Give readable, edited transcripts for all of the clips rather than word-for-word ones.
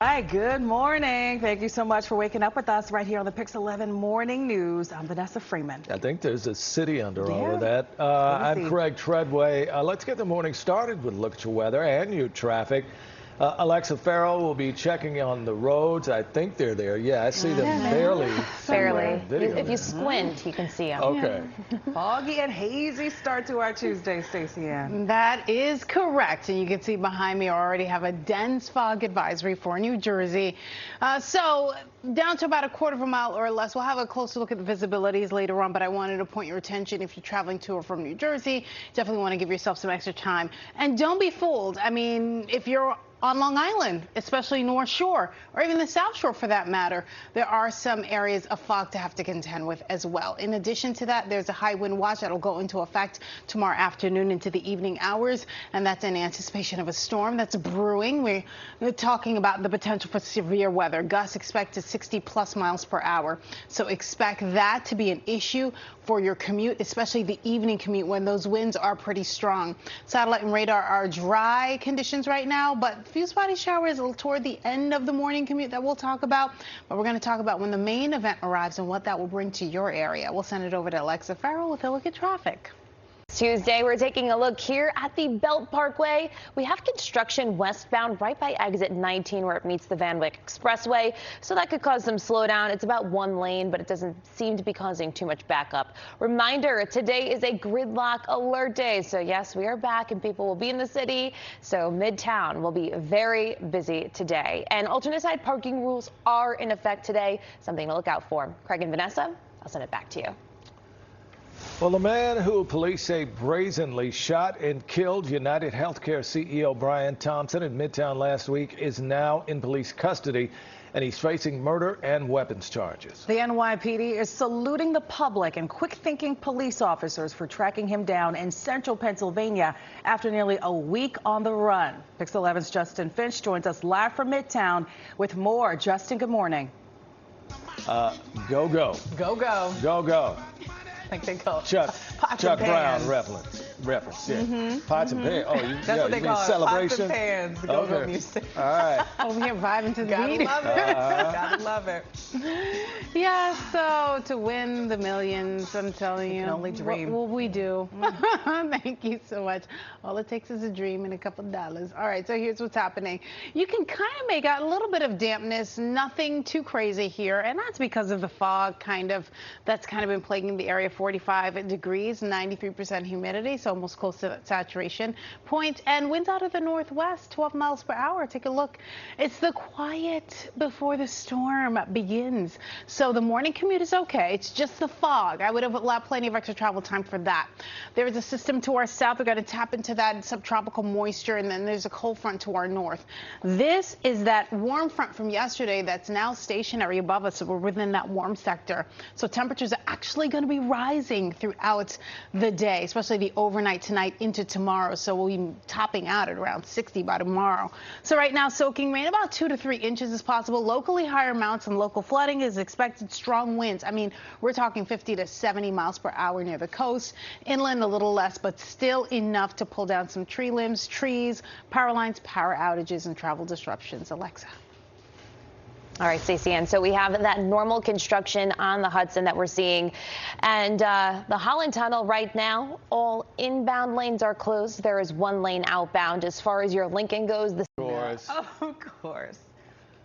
Hi, good morning. Thank you so much for waking up with us right here on the Pix 11 Morning News. I'm Vanessa Freeman. I think there's a city under all of that. I'm Craig Treadway. Let's get the morning started with a look at your weather and your traffic. Alexa Farrell will be checking on the roads. I think they're there. Yeah, I see them barely. If you squint, you can see them. Okay. Foggy and hazy start to our Tuesday, Stacy-Ann. That is correct. And you can see behind me I already have a dense fog advisory for New Jersey. So down to about a quarter of a mile or less. We'll have a closer look at the visibilities later on, but I wanted to point your attention if you're traveling to or from New Jersey, definitely want to give yourself some extra time. And don't be fooled. I mean, if you're on Long Island, especially North Shore, or even the South Shore for that matter, there are some areas of fog to have to contend with as well. In addition to that, there's a high wind watch that will go into effect tomorrow afternoon into the evening hours, and that's in anticipation of a storm that's brewing. We're talking about the potential for severe weather. Gusts expected 60+ miles per hour. So expect that to be an issue for your commute, especially the evening commute when those winds are pretty strong. Satellite and radar are dry conditions right now, but a few spotty showers toward the end of the morning commute that we'll talk about. But we're going to talk about when the main event arrives and what that will bring to your area. We'll send it over to Alexa Farrell with a look at traffic. Tuesday, we're taking a look here at the Belt Parkway. We have construction westbound right by exit 19 where it meets the Van Wyck Expressway, so that could cause some slowdown. It's about one lane, but it doesn't seem to be causing too much backup. Reminder, today is a gridlock alert day, so yes, we are back and people will be in the city, so Midtown will be very busy today. And alternate side parking rules are in effect today, something to look out for. Craig and Vanessa, I'll send it back to you. Well, the man who police say brazenly shot and killed United Healthcare CEO Brian Thompson in Midtown last week is now in police custody, and he's facing murder and weapons charges. The NYPD is saluting the public and quick-thinking police officers for tracking him down in central Pennsylvania after nearly a week on the run. Pix 11's Justin Finch joins us live from Midtown with more. Justin, good morning. Go. Go. I think they call Chuck Brown reference. Yeah. Pots and pans. Oh, that's what they call it. Celebration. Pots and pans. Go-go music. All right. Over here vibing to the beat. Gotta love it. Yeah, so to win the millions, I'm telling you. You can only dream. What will we do? Thank you so much. All it takes is a dream and a couple of dollars. All right, so here's what's happening. You can kind of make out a little bit of dampness, nothing too crazy here, and that's because of the fog that's kind of been plaguing the area. 45 degrees, 93% humidity, so almost close to that saturation point, and winds out of the northwest, 12 miles per hour. Take a look. It's the quiet before the storm begins. So the morning commute is okay. It's just the fog. I would have allowed plenty of extra travel time for that. There is a system to our south. We're going to tap into that subtropical moisture, and then there's a cold front to our north. This is that warm front from yesterday that's now stationary above us, so we're within that warm sector. So temperatures are actually going to be rising throughout the day, especially the overnight tonight into tomorrow. So we'll be topping out at around 60 by tomorrow. So right now, soaking rain about 2 to 3 inches is possible. Locally higher amounts and local flooding is expected. Strong winds. I mean, we're talking 50 to 70 miles per hour near the coast. Inland a little less, but still enough to pull down some tree limbs, trees, power lines, power outages, and travel disruptions. Alexa. All right, Stacy-Ann, so we have that normal construction on the Hudson that we're seeing. And the Holland Tunnel right now, all inbound lanes are closed. There is one lane outbound. As far as your Lincoln goes, the Chores. Of course.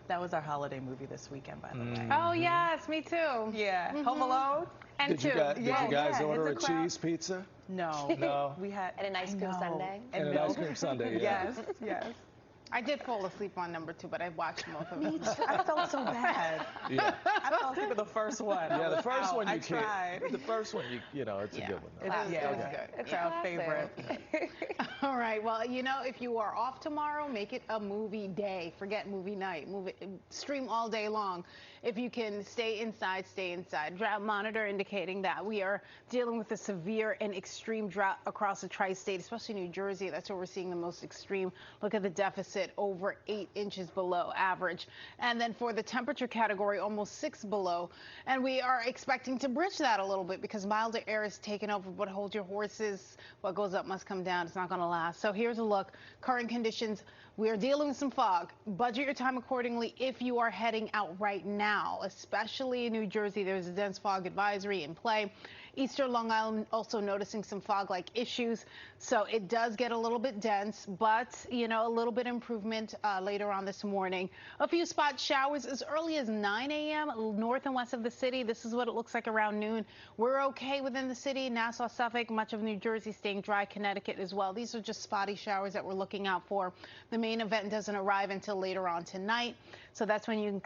That was our holiday movie this weekend, by the way. Oh, yes, me too. Yeah. Home Alone? And Did you guys order a cheese pizza? No. We had an ice cream sundae. And an ice cream sundae, yeah. Yes. I did fall asleep on number 2, but I watched both of them. I felt so bad. Yeah. I fell asleep with the first one. Yeah, the first one you tried. The first one, you know, it's a good one. It's good. It's our favorite. All right. Well, you know, if you are off tomorrow, make it a movie day. Forget movie night. Stream all day long. If you can stay inside, stay inside. Drought monitor indicating that we are dealing with a severe and extreme drought across the tri-state, especially New Jersey. That's where we're seeing the most extreme. Look at the deficit. sit over 8 inches below average. And then for the temperature category, almost 6 below. And we are expecting to bridge that a little bit because milder air is taking over. But hold your horses. What goes up must come down. It's not going to last. So here's a look. Current conditions. We are dealing with some fog. Budget your time accordingly if you are heading out right now, especially in New Jersey. There's a dense fog advisory in play. Eastern Long Island also noticing some fog-like issues. So it does get a little bit dense, but, you know, a little bit improvement later on this morning. A few spot showers as early as 9 a.m. north and west of the city. This is what it looks like around noon. We're okay within the city. Nassau, Suffolk, much of New Jersey staying dry. Connecticut as well. These are just spotty showers that we're looking out for. The main event doesn't arrive until later on tonight. So that's when you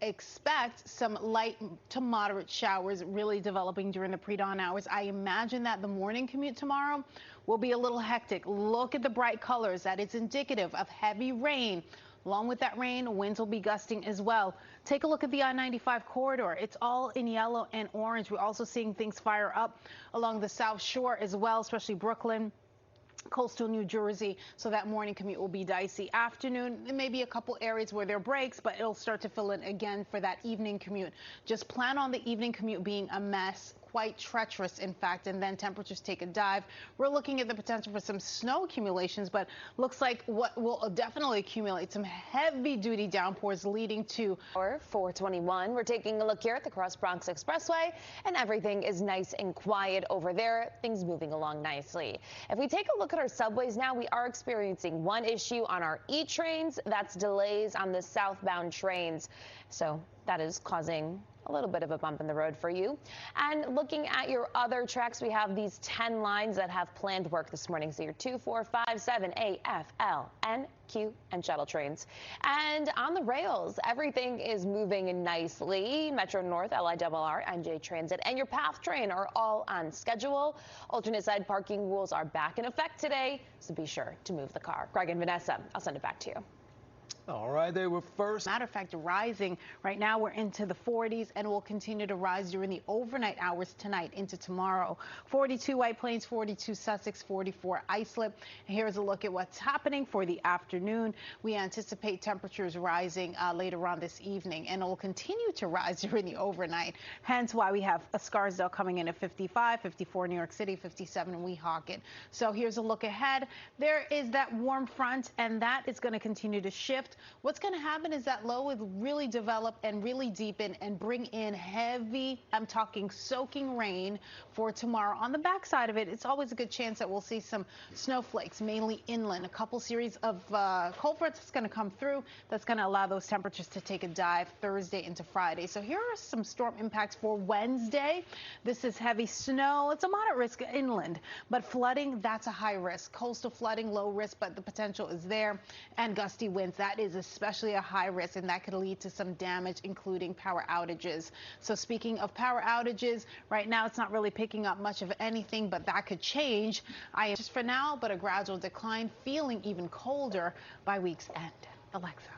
expect some light to moderate showers really developing during the pre-dawn hours. I imagine that the morning commute tomorrow will be a little hectic. Look at the bright colors. That is indicative of heavy rain. Along with that rain, winds will be gusting as well. Take a look at the I-95 corridor. It's all in yellow and orange. We're also seeing things fire up along the South Shore as well, especially Brooklyn, coastal New Jersey. So that morning commute will be dicey. Afternoon, there may be a couple areas where there are breaks, but it'll start to fill in again for that evening commute. Just plan on the evening commute being a mess. Quite treacherous, in fact, and then temperatures take a dive. We're looking at the potential for some snow accumulations, but looks like what will definitely accumulate some heavy-duty downpours leading to 421. We're taking a look here at the Cross Bronx Expressway, and everything is nice and quiet over there. Things moving along nicely. If we take a look at our subways now, we are experiencing one issue on our E trains. That's delays on the southbound trains. So that is causing a little bit of a bump in the road for you. And looking at your other tracks, we have these 10 lines that have planned work this morning. So your 2, 4, 5, 7, A, F, L, N, Q, and shuttle trains. And on the rails, everything is moving nicely. Metro North, LIRR, NJ Transit, and your PATH train are all on schedule. Alternate side parking rules are back in effect today, so be sure to move the car. Greg and Vanessa, I'll send it back to you. All right, they were first. Matter of fact, rising. Right now we're into the 40s and will continue to rise during the overnight hours tonight into tomorrow. 42 White Plains, 42 Sussex, 44 Islip. Here's a look at what's happening for the afternoon. We anticipate temperatures rising later on this evening, and it will continue to rise during the overnight. Hence why we have a Scarsdale coming in at 55, 54 New York City, 57 Weehawken. So here's a look ahead. There is that warm front, and that is going to continue to shift. What's going to happen is that low will really develop and really deepen and bring in heavy, I'm talking soaking rain for tomorrow. On the backside of it, it's always a good chance that we'll see some snowflakes, mainly inland. A couple series of cold fronts that's going to come through. That's going to allow those temperatures to take a dive Thursday into Friday. So here are some storm impacts for Wednesday. This is heavy snow. It's a moderate risk inland, but flooding, that's a high risk. Coastal flooding, low risk, but the potential is there. And gusty winds, that is especially a high risk, and that could lead to some damage, including power outages. So speaking of power outages, right now it's not really picking up much of anything, but that could change. Just for now, but a gradual decline, feeling even colder by week's end. Alexa.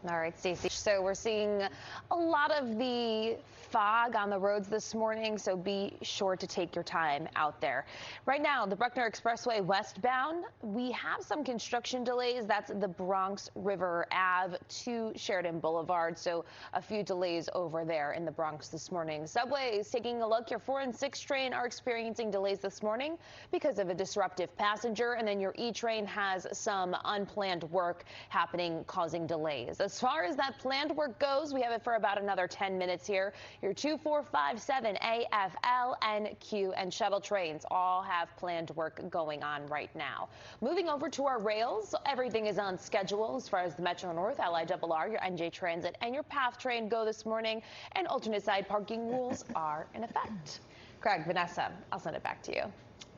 All right, Stacy. So we're seeing a lot of the fog on the roads this morning, so be sure to take your time out there. Right now, the Bruckner Expressway westbound, we have some construction delays. That's the Bronx River Ave to Sheridan Boulevard, so a few delays over there in the Bronx this morning. Subways, taking a look, your 4 and 6 train are experiencing delays this morning because of a disruptive passenger, and then your E train has some unplanned work happening, causing delays. As far as that planned work goes, we have it for about another 10 minutes here. Your 2, 4, 5, 7, A, F, L, N, Q, and shuttle trains all have planned work going on right now. Moving over to our rails, everything is on schedule as far as the Metro North, LIRR, your NJ Transit, and your PATH train go this morning, and alternate side parking rules are in effect. Craig, Vanessa, I'll send it back to you.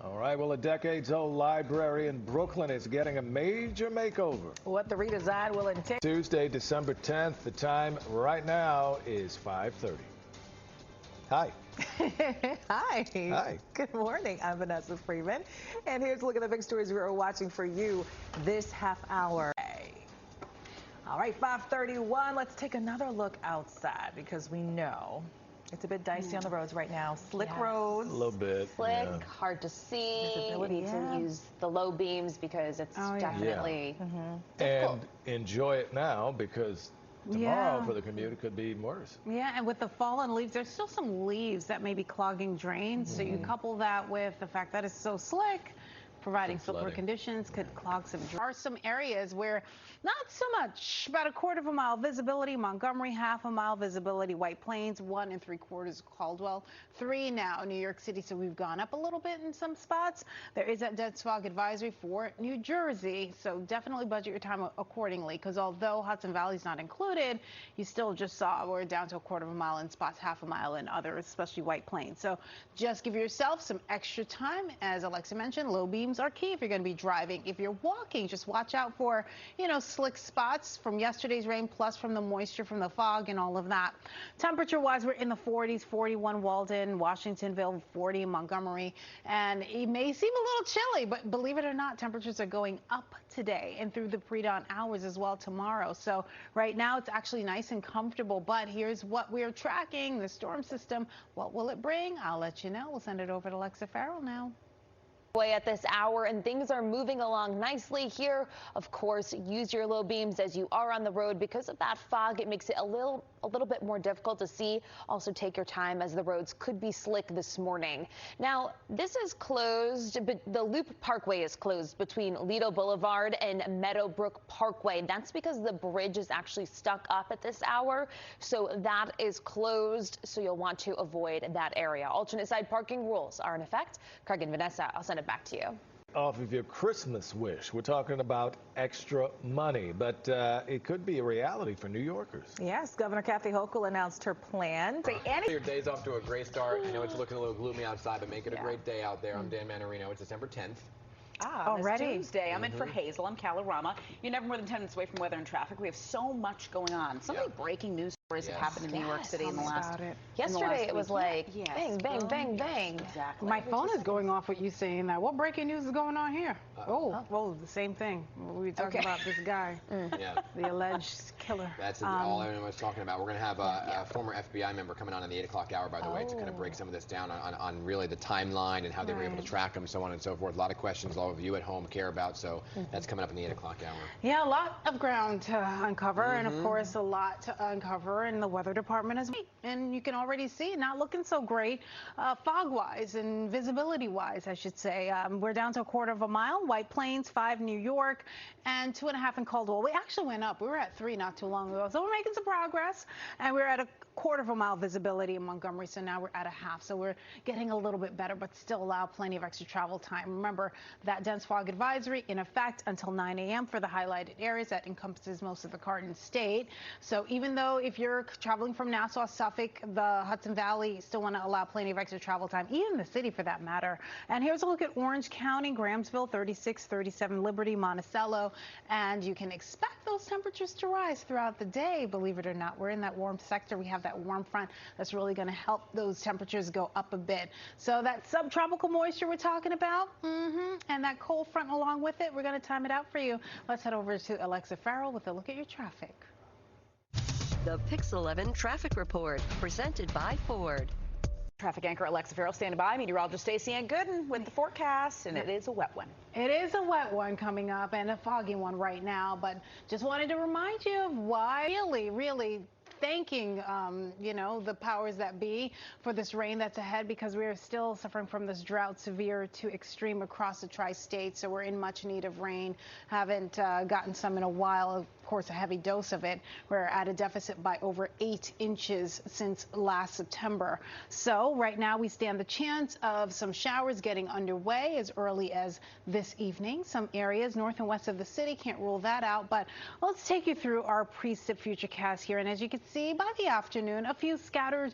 All right, well, a decades-old library in Brooklyn is getting a major makeover. What the redesign will entail. Tuesday, December 10th. The time right now is 5:30. Hi. Hi. Hi. Good morning. I'm Vanessa Freeman. And here's a look at the big stories we are watching for you this half hour. All right, 5:31. Let's take another look outside because we know It's a bit dicey on the roads right now. Slick Yes. roads. A little bit. Slick, yeah. hard to see. Visibility, You need yeah. to use the low beams because it's definitely And enjoy it now because tomorrow Yeah. for the commute it could be worse. Yeah, and with the fallen leaves, there's still some leaves that may be clogging drains. So you couple that with the fact that it's so slick, providing slippery flooding. conditions could clog some. There are some areas where not so much, about a quarter of a mile visibility. Montgomery, half a mile visibility. White Plains, 1 3/4 Caldwell, 3 now New York City. So we've gone up a little bit in some spots. There is that dense fog advisory for New Jersey. So definitely budget your time accordingly, because although Hudson Valley is not included, you still just saw we're down to a quarter of a mile in spots, half a mile in others, especially White Plains. So just give yourself some extra time. As Alexa mentioned, low beams are key if you're going to be driving. If you're walking, just watch out for, slick spots from yesterday's rain, plus from the moisture from the fog and all of that. Temperature-wise, we're in the 40s, 41 Walden, Washingtonville, 40 Montgomery, and it may seem a little chilly, but believe it or not, temperatures are going up today and through the pre-dawn hours as well tomorrow. So right now it's actually nice and comfortable, but here's what we're tracking, the storm system. What will it bring? I'll let you know. We'll send it over to Alexa Farrell now. At this hour, and things are moving along nicely here. Of course, use your low beams as you are on the road. Because of that fog, it makes it a little bit more difficult to see. Also take your time, as the roads could be slick this morning. Now, this is closed, but the Loop Parkway is closed between Lido Boulevard and Meadowbrook Parkway. That's because the bridge is actually stuck up at this hour, so that is closed, so you'll want to avoid that area. Alternate side parking rules are in effect. Craig and Vanessa, I'll send it back to you. Off of your Christmas wish, we're talking about extra money, but it could be a reality for New Yorkers. Yes, Governor Kathy Hochul announced her plan. Your day's off to a great start. I know it's looking a little gloomy outside, but make it a great day out there. I'm Dan Manarino. It's December 10th. Already? This Tuesday. I'm in for Hazel. I'm Calorama. You're never more than 10 minutes away from weather and traffic. We have so much going on. So many breaking news stories have happened in New York City in the last Yesterday it was week. like bang, bang, bang, bang. Exactly. My phone is going off with you saying that. What breaking news is going on here? Well, the same thing. We were talking about this guy, the alleged killer. That's all anyone was talking about. We're going to have a former FBI member coming on in the 8 o'clock hour, by the way, to kind of break some of this down on really the timeline and how they were able to track him, so on and so forth. A lot of questions all of you at home care about, so that's coming up in the 8 o'clock hour. Yeah, a lot of ground to uncover, and of course a lot to uncover in the weather department as well. And you can already see not looking so great fog-wise and visibility-wise, I should say. We're down to a quarter of a mile. White Plains, 5 New York, and 2.5 in Caldwell. We actually went up. We were at 3 not too long ago, so we're making some progress. And we're at a quarter of a mile visibility in Montgomery, so now we're at a half. So we're getting a little bit better, but still allow plenty of extra travel time. Remember that dense fog advisory in effect until 9 a.m. for the highlighted areas. That encompasses most of the Garden State. So even though if you're traveling from Nassau, Suffolk, the Hudson Valley, you still want to allow plenty of extra travel time, even the city for that matter. And here's a look at Orange County, Grahamsville, 36, 37, Liberty, Monticello, and you can expect those temperatures to rise throughout the day. Believe it or not, we're in that warm sector. We have that warm front that's really going to help those temperatures go up a bit. So that subtropical moisture we're talking about, and that cold front along with it, we're going to time it out for you. Let's head over to Alexa Farrell with a look at your traffic. The Pix 11 traffic report, presented by Ford. Traffic anchor Alexa Farrell standing by. Meteorologist Stacy-Ann Gooden with the forecast, and it is a wet one. It is a wet one coming up and a foggy one right now, but just wanted to remind you of why really thanking, the powers that be for this rain that's ahead, because we are still suffering from this drought, severe to extreme across the tri-state. So we're in much need of rain. Haven't gotten some in a while. Of course, a heavy dose of it. We're at a deficit by over 8 inches since last September. So right now we stand the chance of some showers getting underway as early as this evening. Some areas north and west of the city, can't rule that out, but let's take you through our precip futurecast here. And as you can see, by the afternoon, a few scattered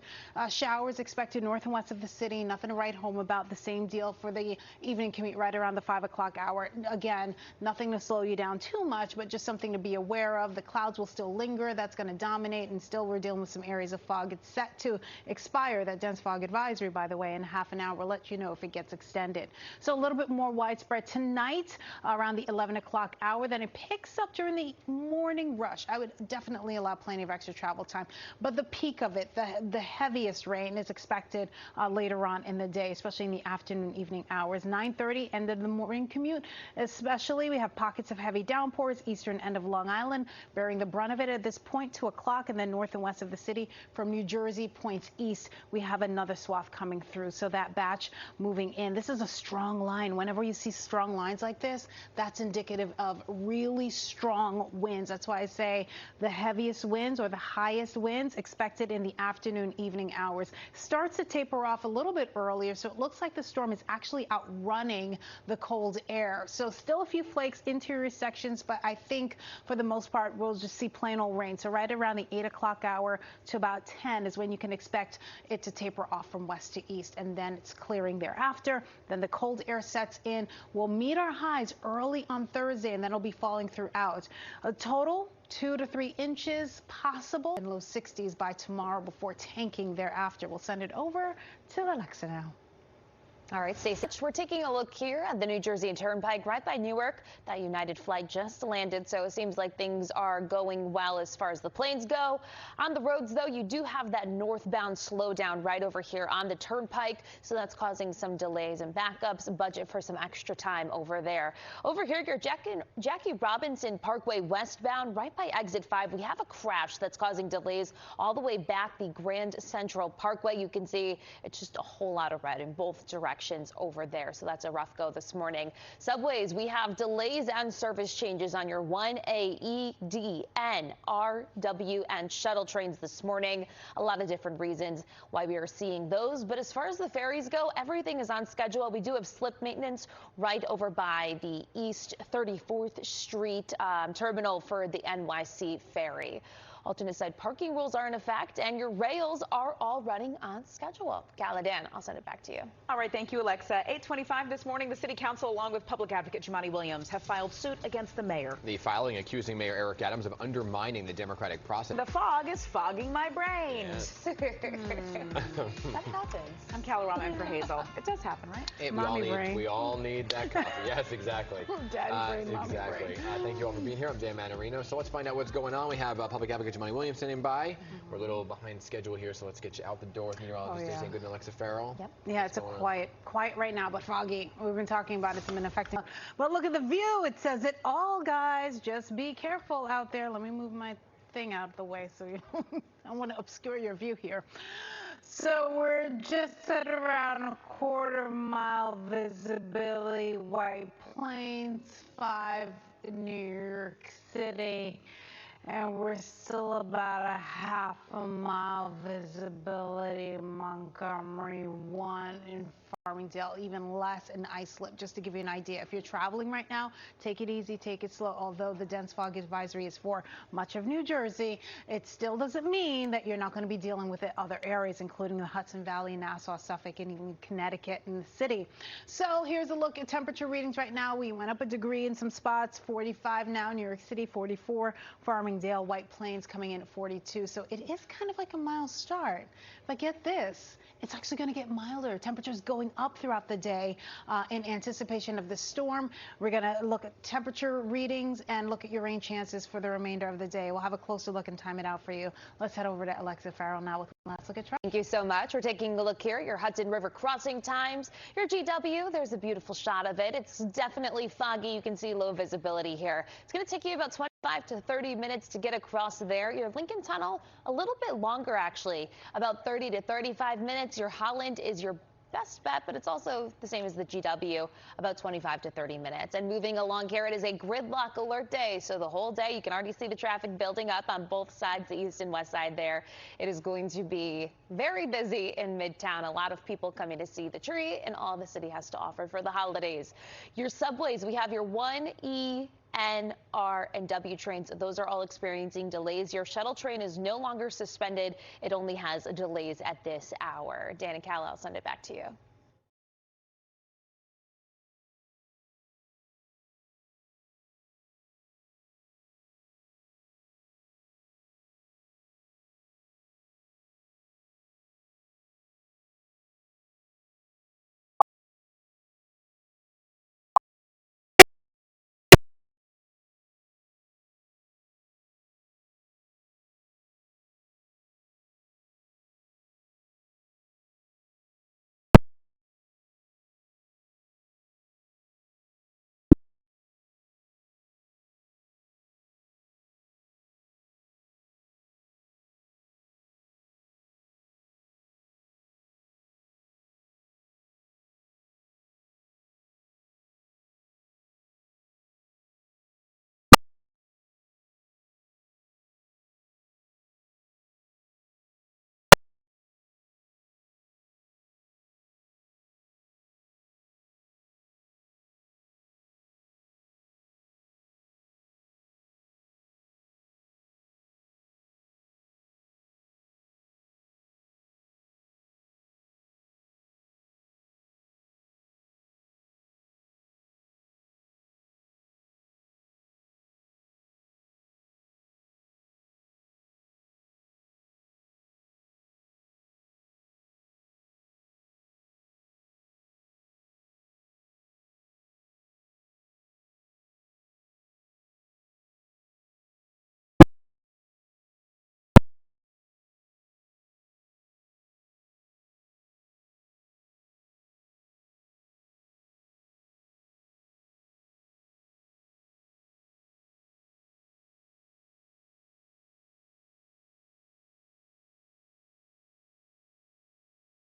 showers expected north and west of the city. Nothing to write home about. The same deal for the evening commute right around the 5 o'clock hour. Again, nothing to slow you down too much, but just something to be aware of. The clouds will still linger. That's going to dominate, and still we're dealing with some areas of fog. It's set to expire, that dense fog advisory, by the way, in half an hour. We'll let you know if it gets extended. So a little bit more widespread tonight around the 11 o'clock hour. Then it picks up during the morning rush. I would definitely allow plenty of extra travel time. But the peak of it, the heaviest rain is expected later on in the day, especially in the afternoon, evening hours. 9:30, end of the morning commute, especially. We have pockets of heavy downpours, eastern end of Long Island, bearing the brunt of it at this point. 2 o'clock, and then north and west of the city from New Jersey points east, we have another swath coming through. So that batch moving in. This is a strong line. Whenever you see strong lines like this, that's indicative of really strong winds. That's why I say the heaviest winds or the highest winds expected in the afternoon, evening hours. Starts to taper off a little bit earlier, so it looks like the storm is actually outrunning the cold air. So still a few flakes, interior sections, but I think for the most part we'll just see plain old rain. So right around the 8 o'clock hour to about 10 is when you can expect it to taper off from west to east, and then it's clearing thereafter. Then the cold air sets in. We'll meet our highs early on Thursday, and then it'll be falling throughout. A total 2 to 3 inches possible in low 60s by tomorrow before tanking thereafter. We'll send it over to Alexa now. All right, Stacey, we're taking a look here at the New Jersey Turnpike right by Newark. That United flight just landed, so it seems like things are going well as far as the planes go. On the roads, though, you do have that northbound slowdown right over here on the Turnpike, so that's causing some delays and backups. Budget for some extra time over there. Over here, your Jackie Robinson Parkway westbound right by exit 5. We have a crash that's causing delays all the way back the Grand Central Parkway. You can see it's just a whole lot of red in both directions over there, so that's a rough go this morning. Subways, we have delays and service changes on your 1A, E, D, N, R, W, and shuttle trains this morning. A lot of different reasons why we are seeing those, but as far as the ferries go, everything is on schedule. We do have slip maintenance right over by the East 34th Street terminal for the NYC ferry. Alternate side parking rules are in effect, and your rails are all running on schedule. Galadan, I'll send it back to you. All right, thank you, Alexa. 8:25 this morning, the City Council, along with Public Advocate Jumaane Williams, have filed suit against the mayor. The filing accusing Mayor Eric Adams of undermining the democratic process. The fog is fogging my brain. Yes. That happens. I'm Calorama in for Hazel. It does happen, right? We all need that coffee. Yes, exactly. Daddy brain, mommy exactly. brain. Thank you all for being here. I'm Dan Manarino. So let's find out what's going on. We have Public Advocate Jumaane Williams standing by. We're a little behind schedule here, so let's get you out the door with meteorologist Stacy-Ann Gooden and Alexa Farrell. Yep. Yeah, it's a quiet right now, but foggy. We've been talking about it's been affecting. But look at the view. It says it all, guys. Just be careful out there. Let me move my thing out of the way so you don't, I want to obscure your view here. So we're just at around a quarter-mile visibility. White Plains, 5 in New York City. And we're still about a half a mile visibility in Montgomery, 1 in Farmingdale, even less in Islip, just to give you an idea. If you're traveling right now, take it easy, take it slow. Although the dense fog advisory is for much of New Jersey, it still doesn't mean that you're not going to be dealing with it other areas, including the Hudson Valley, Nassau, Suffolk, and even Connecticut and the city. So here's a look at temperature readings right now. We went up a degree in some spots, 45 now, New York City, 44, Farmingdale, White Plains coming in at 42. So it is kind of like a mild start. But get this, it's actually going to get milder. Temperatures going up throughout the day in anticipation of the storm. We're going to look at temperature readings and look at your rain chances for the remainder of the day. We'll have a closer look and time it out for you. Let's head over to Alexa Farrell now with Let's Look at Traffic. Thank you so much. We're taking a look here at your Hudson River crossing times. Your GW, there's a beautiful shot of it. It's definitely foggy. You can see low visibility here. It's going to take you about 25 to 30 minutes to get across there. Your Lincoln Tunnel, a little bit longer actually, about 30 to 35 minutes. Your Holland is your best bet, but it's also the same as the GW, about 25 to 30 minutes. And moving along here, it is a gridlock alert day, so the whole day you can already see the traffic building up on both sides, the east and west side there. It is going to be very busy in Midtown. A lot of people coming to see the tree and all the city has to offer for the holidays. Your subways, we have your 1E, N, R, and W trains. Those are all experiencing delays. Your shuttle train is no longer suspended. It only has delays at this hour. Dan and Cal, I'll send it back to you.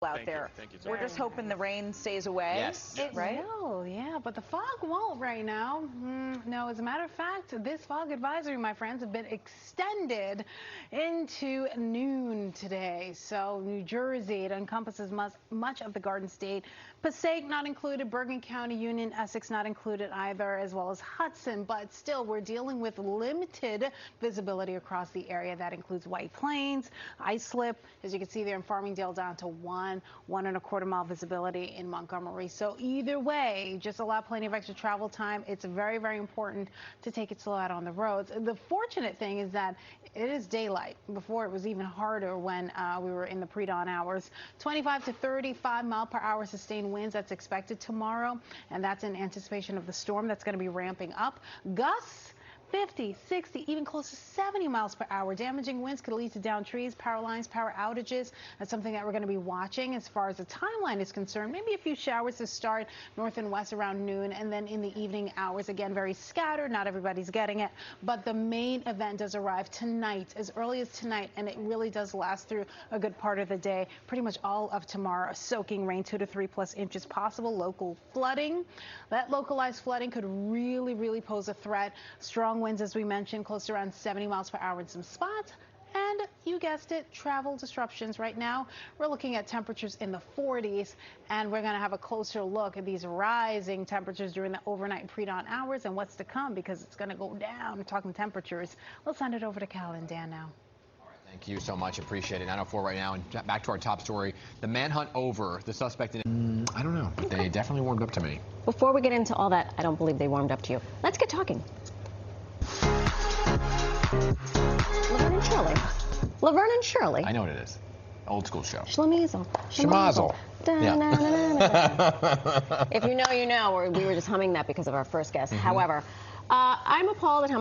out there. Thank you. We're just hoping the rain stays away. Yes. It will, yeah, but the fog won't right now. No, as a matter of fact, this fog advisory, my friends, have been extended into noon today. So New Jersey, it encompasses much of the Garden State. Passaic not included, Bergen County, Union, Essex not included either, as well as Hudson. But still, we're dealing with limited visibility across the area. That includes White Plains, ice slip, as you can see there in Farmingdale, down to 1.25 mile visibility in Montgomery. So either way, just allow plenty of extra travel time. It's very, very important to take it slow out on the roads. The fortunate thing is that it is daylight. Before, it was even harder when we were in the pre-dawn hours. 25 to 35 mile per hour sustained winds that's expected tomorrow, and that's in anticipation of the storm that's going to be ramping up. Gusts 50, 60, even close to 70 miles per hour. Damaging winds could lead to downed trees, power lines, power outages. That's something that we're going to be watching. As far as the timeline is concerned, maybe a few showers to start north and west around noon, and then in the evening hours, again, very scattered. Not everybody's getting it, but the main event does arrive tonight, as early as tonight, and it really does last through a good part of the day. Pretty much all of tomorrow, soaking rain, 2 to 3+ inches possible. Local flooding. That localized flooding could really pose a threat. Strong winds, as we mentioned, close to around 70 miles per hour in some spots. And you guessed it, travel disruptions. Right now, we're looking at temperatures in the 40s, and we're going to have a closer look at these rising temperatures during the overnight and pre-dawn hours and what's to come, because it's going to go down. We're talking temperatures. Let's send it over to Cal and Dan now. Thank you so much. Appreciate it. 9:04 right now. And back to our top story. The manhunt over. The suspect in... I don't know. But they definitely warmed up to me. Before we get into all that, I don't believe they warmed up to you. Let's get talking. Laverne and Shirley. Laverne and Shirley. I know what it is. Old school show. Schlemazel. Schmazel. If you know, you know. We were just humming that because of our first guest. However, I'm appalled at how